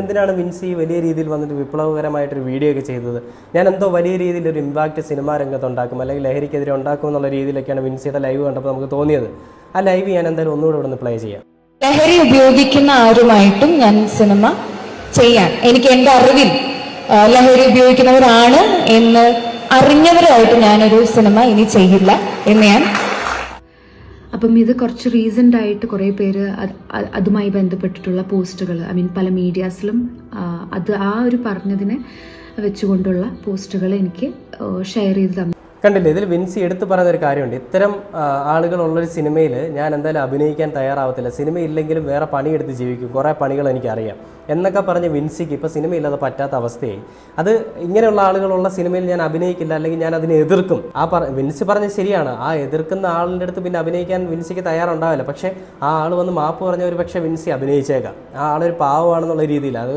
എന്തിനാണ് വിൻസി വലിയ രീതിയിൽ വന്നിട്ട് വിപ്ലവകരമായിട്ടൊരു വീഡിയോ ഒക്കെ ചെയ്തത്? ഞാൻ എന്തോ വലിയ രീതിയിൽ ഒരു ഇമ്പാക്റ്റ് സിനിമാ രംഗത്ത് ഉണ്ടാക്കും, അല്ലെങ്കിൽ ലഹരിക്കെതിരെ ഉണ്ടാക്കും എന്നുള്ള രീതിയിലൊക്കെയാണ് വിൻസിയുടെ ലൈവ് കണ്ടപ്പോൾ നമുക്ക് തോന്നിയത്. ആ ലൈവ് ഞാൻ എന്തായാലും ഒന്നുകൂടെ ഇവിടെ നിന്ന് പ്ലേ ചെയ്യാം. ലഹരി ഉപയോഗിക്കുന്ന ആരുമായിട്ടും ഞാൻ സിനിമ ചെയ്യാൻ, എനിക്ക് എൻ്റെ അറിവിൽ ലഹരി ഉപയോഗിക്കുന്നവരാണ് എന്ന് അറിഞ്ഞവരായിട്ട് ഞാനൊരു സിനിമ ഇനി ചെയ്യില്ല എന്ന് ഞാൻ. അപ്പം ഇത് കുറച്ച് റീസെൻ്റ് ആയിട്ട് കുറേ പേര് അതുമായി ബന്ധപ്പെട്ടിട്ടുള്ള പോസ്റ്റുകൾ, പല മീഡിയാസിലും അത് ആ ഒരു പറഞ്ഞതിനെ വെച്ചുകൊണ്ടുള്ള പോസ്റ്റുകൾ എനിക്ക് ഷെയർ ചെയ്ത് തന്നു. കണ്ടില്ലേ, ഇതിൽ വിൻസി എടുത്തു പറഞ്ഞൊരു കാര്യമുണ്ട്. ഇത്തരം ആളുകളുള്ളൊരു സിനിമയിൽ ഞാൻ എന്തായാലും അഭിനയിക്കാൻ തയ്യാറാവത്തില്ല, സിനിമയില്ലെങ്കിലും വേറെ പണിയെടുത്ത് ജീവിക്കും, കുറേ പണികൾ എനിക്കറിയാം എന്നൊക്കെ പറഞ്ഞ് വിൻസിക്ക് ഇപ്പോൾ സിനിമയില്ലാതെ പറ്റാത്ത അവസ്ഥയായി. അത് ഇങ്ങനെയുള്ള ആളുകളുള്ള സിനിമയിൽ ഞാൻ അഭിനയിക്കില്ല, അല്ലെങ്കിൽ ഞാൻ അതിനെ എതിർക്കും. വിൻസി പറഞ്ഞത് ശരിയാണ്. ആ എതിർക്കുന്ന ആളിൻ്റെ അടുത്ത് പിന്നെ അഭിനയിക്കാൻ വിൻസിക്ക് തയ്യാറുണ്ടാവില്ല. പക്ഷേ ആ ആൾ വന്ന് മാപ്പ് പറഞ്ഞ ഒരു പക്ഷേ വിൻസി അഭിനയിച്ചേക്കാം. ആ ആളൊരു പാവമാണെന്നുള്ള രീതിയിൽ. അത്